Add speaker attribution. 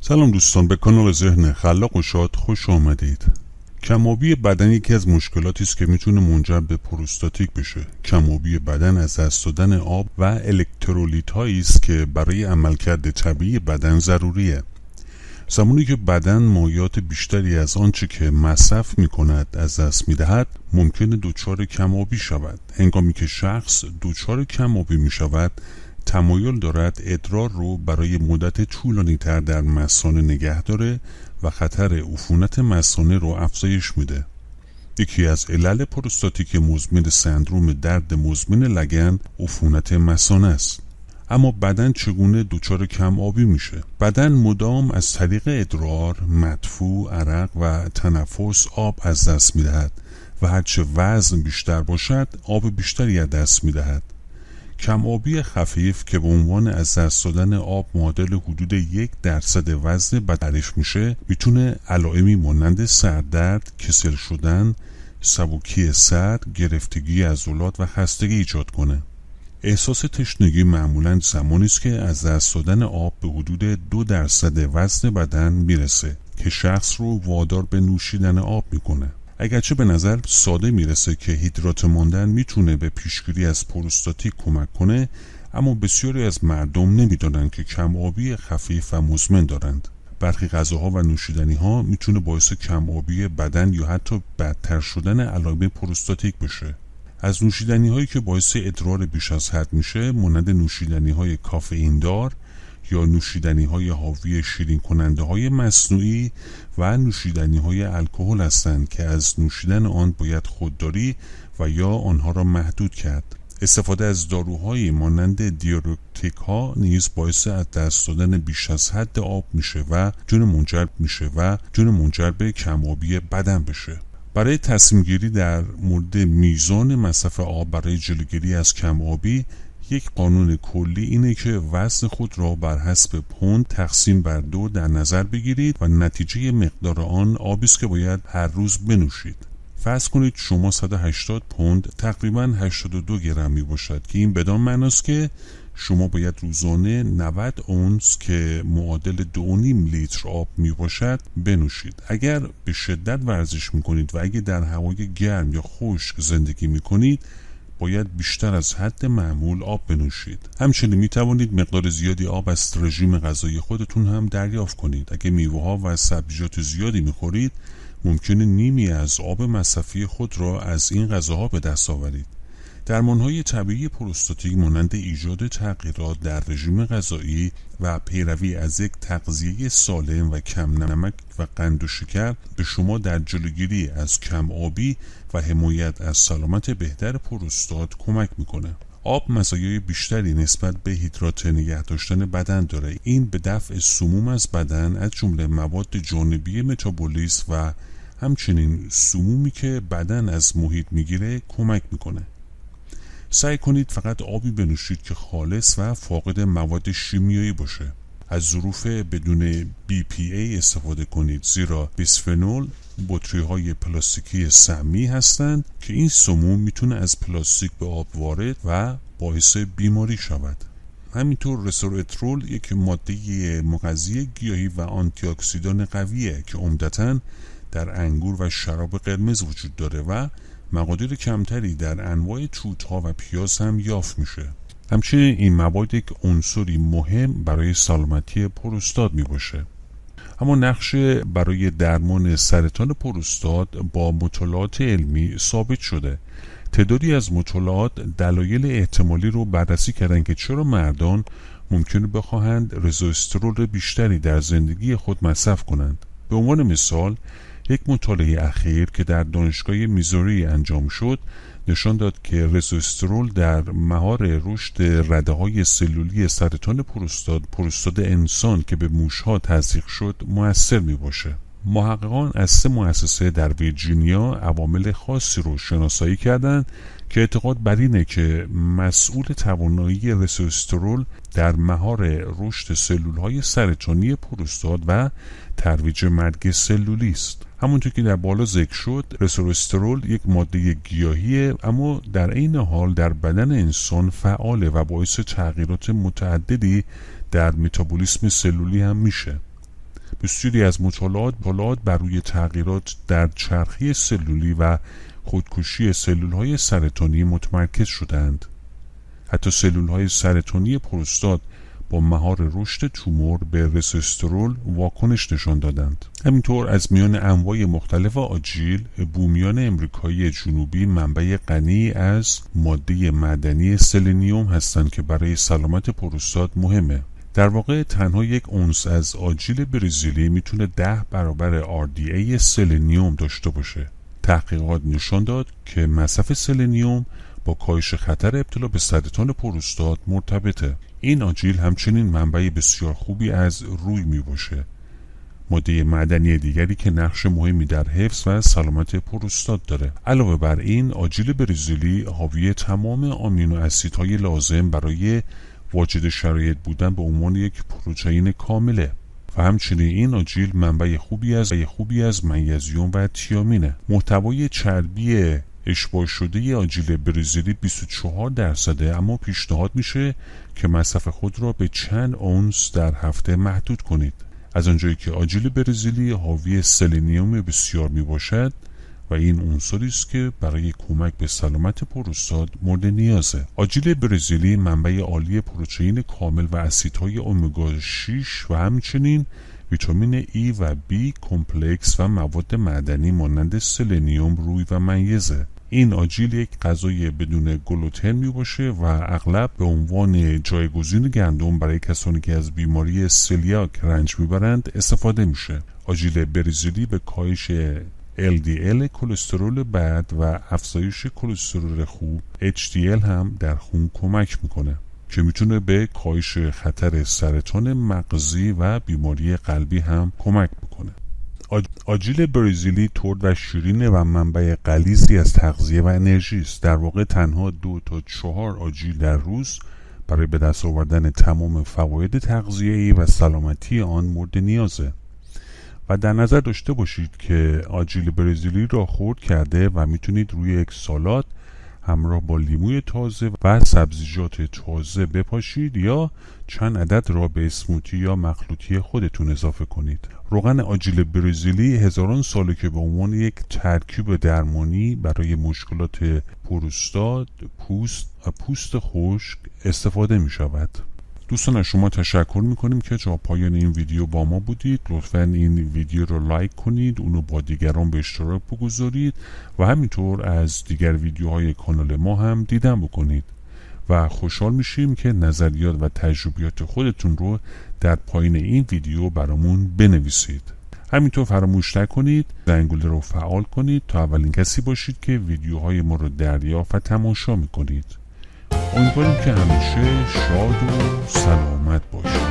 Speaker 1: سلام دوستان، به کانال ذهن خلاق و شاد خوش آمدید. کم‌آبی بدن یکی از مشکلاتی است که میتونه منجر به پروستاتیت بشه. کم‌آبی بدن از دست دادن آب و الکترولیت هایی است که برای عملکرد طبیعی بدن ضروریه. زمانی که بدن مایعات بیشتری از آنچه که مصرف میکند از دست میدهد، ممکنه دچار کم‌آبی شود. هنگامی که شخص دچار کم‌آبی میشود، تمایل دارد ادرار رو برای مدت طولانی تر در مثانه نگه داره و خطر عفونت مثانه رو افزایش میده. یکی از علل پروستاتیت مزمن سندروم درد مزمن لگن عفونت مثانه است. اما بدن چگونه دچار کم‌آبی میشه؟ بدن مدام از طریق ادرار، مدفوع، عرق و تنفس آب از دست میدهد و هرچه وزن بیشتر باشد آب بیشتری از دست میدهد. کم‌آبی خفیف که به عنوان از دست دادن آب معادل حدود 1% وزن بدن تعریف میشه، میتونه علائمی مانند سردرد، کسل شدن، سبکی سر، گرفتگی عضلات و خستگی ایجاد کنه. احساس تشنگی معمولاً زمانی است که از دست دادن آب به حدود 2% وزن بدن میرسه که شخص رو وادار به نوشیدن آب میکنه. اگرچه به نظر ساده میرسه که هیدرات ماندن میتونه به پیشگیری از پروستاتیت کمک کنه، اما بسیاری از مردم نمیدونن که کم‌آبی خفیف و مزمن دارند. برخی غذاها و نوشیدنی ها میتونه باعث کم‌آبی بدن یا حتی بدتر شدن علائم پروستاتیت بشه. از نوشیدنی هایی که باعث ادرار بیش از حد میشه مانند نوشیدنی های کافئین دار یا نوشیدنی های حاوی شیرین کننده های مصنوعی و نوشیدنی های الکل هستند که از نوشیدن آن باید خودداری و یا آنها را محدود کرد. استفاده از داروهای مانند دیورتیک ها نیز باعث از دست دادن بیش از حد آب میشه و جون منجر به کم‌آبی بدن بشه. برای تصمیم گیری در مورد میزان مصرف آب برای جلوگیری از کم‌آبی، یک قانون کلی اینه که وزن خود را بر حسب پوند تقسیم بر 2 در نظر بگیرید و نتیجه مقدار آن آبی است که باید هر روز بنوشید. فرض کنید شما 180 پوند تقریباً 82 گرم می باشد که این بدان معناست که شما باید روزانه 90 اونس که معادل 2.5 لیتر آب می باشد بنوشید. اگر به شدت ورزش می کنید و اگر در هوای گرم یا خشک زندگی می کنید، باید بیشتر از حد معمول آب بنوشید. همچنین می توانید مقدار زیادی آب از رژیم غذایی خودتون هم دریافت کنید. اگر میوه ها و سبزیجات زیادی می خورید، ممکنه نیمی از آب مصرفی خود را از این غذاها به دست آورید. درمان‌های طبیعی پروستاتیت مانند ایجاد تغییرات در رژیم غذایی و پیروی از یک تغذیه سالم و کم نمک و قند و شکر به شما در جلوگیری از کم‌آبی و حمایت از سلامت بهتر پروستات کمک میکنه. آب مزایای بیشتری نسبت به هیدرات نگه داشتن بدن داره. این به دفع سموم از بدن از جمله مواد جانبی متابولیسم و همچنین سمومی که بدن از محیط میگیره کمک میکنه. سعی کنید فقط آبی بنوشید که خالص و فاقد مواد شیمیایی باشه. از ظروف بدون BPA استفاده کنید، زیرا بیسفنول بطری‌های پلاستیکی سمی هستند که این سموم میتونه از پلاستیک به آب وارد و باعث بیماری شود. همینطور رسورترول یک ماده مغذی گیاهی و آنتی اکسیدان قویه که عمدتاً در انگور و شراب قرمز وجود داره و مقادیر کمتری در انواع توت‌ها و پیاز هم یافت میشه. همچنین این مواد یک عنصری مهم برای سلامتی پروستات می باشه. اما نقش برای درمان سرطان پروستات با مطالعات علمی ثابت شده. تعدادی از مطالعات دلایل احتمالی رو بررسی کردن که چرا مردان ممکنه بخواهند رزوسترول بیشتری در زندگی خود مصرف کنند. به عنوان مثال، یک مطالعه اخیر که در دانشگاه میزوری انجام شد نشان داد که رزوسترول در مهار رشد رده‌های سلولی سرطان پروستات انسان که به موش‌ها تزریق شد مؤثر میباشه. محققان از 3 مؤسسه در ویرجینیا عوامل خاصی رو شناسایی کردند که اعتقاد بر اینه که مسئول توانایی رزوسترول در مهار رشد سلول‌های سرطانی پروستات و ترویج مرگ سلولی است. همونطور که در بالا ذکر شد، رزوسترول یک ماده گیاهیه، اما در عین حال در بدن انسان فعاله و باعث تغییرات متعددی در متابولیسم سلولی هم میشه. بسیاری از مطالعات بر روی تغییرات در چرخه سلولی و خودکشی سلولهای سرطانی متمرکز شدند. حتی سلولهای سرطانی پروستات با مهار رشد تومور به رسسترول واکنش نشان دادند. همینطور از میان انواع مختلف آجیل، بومیان امریکایی جنوبی منبع غنی از ماده معدنی سلنیوم هستند که برای سلامت پروستات مهمه. در واقع تنها 1 اونس از آجیل برزیلی میتونه 10 برابر RDA سلنیوم داشته باشه. تحقیقات نشان داد که مصرف سلنیوم با کاهش خطر ابتلا به سرطان پروستات مرتبطه. این آجیل همچنین منبع بسیار خوبی از روی می باشه، ماده معدنی دیگری که نقش مهمی در حفظ و سلامت پروستات داره. علاوه بر این، آجیل برزیلی حاوی تمام آمینو اسیدهای لازم برای واجد شرایط بودن به عنوان یک پروتئین کامله و همچنین این آجیل منبع خوبی از منیزیم و تیامینه. محتوای چربی اشباع شده آجیل برزیلی 24%، اما پیشنهاد میشه که مصرف خود را به چند اونس در هفته محدود کنید. از آنجایی که آجیل برزیلی حاوی سلنیوم بسیار می باشد و این عنصری است که برای کمک به سلامت پروستات مورد نیازه. آجیل برزیلی منبع عالی پروتئین کامل و اسیدهای امگا 6 و همچنین ویتامین E و B کمپلکس و مواد معدنی مانند سلنیوم، روی و منیزه. این آجیل یک غذای بدون گلوتن می باشه و اغلب به عنوان جایگزین گندم برای کسانی که از بیماری سلیاک رنج میبرند استفاده میشه. آجیل برزیلی به کاهش LDL کلسترول بد و افزایش کلسترول خوب HDL هم در خون کمک میکنه که میتونه به کاهش خطر سرطان مغزی و بیماری قلبی هم کمک بکنه. آجیل برزیلی ترد و شیرینه و منبع غلیظی از تغذیه و انرژی است. در واقع تنها 2 تا 4 آجیل در روز برای به دست آوردن تمام فواید تغذیه‌ای و سلامتی آن مورد نیازه. و در نظر داشته باشید که آجیل برزیلی را خرد کرده و میتونید روی یک سالاد همراه با لیموی تازه و سبزیجات تازه بپاشید یا چند عدد را به اسموتی یا مخلوطی خودتون اضافه کنید. روغن آجیل برزیلی هزاران ساله که به عنوان یک ترکیب درمانی برای مشکلات پروستات، پوست خشک استفاده می شود. دوستان، از شما تشکر میکنیم که تا پایان این ویدیو با ما بودید. لطفاً این ویدیو رو لایک کنید، اونو با دیگران به اشتراک بگذارید و همینطور از دیگر ویدیوهای کانال ما هم دیدن بکنید و خوشحال میشیم که نظریات و تجربیات خودتون رو در پایین این ویدیو برامون بنویسید. همینطور فراموش نکنید زنگوله رو فعال کنید تا اولین کسی باشید که ویدیوهای ما رو دریافت و تماشا میکنید. امیدواریم که همیشه شاد و سلامت باشید.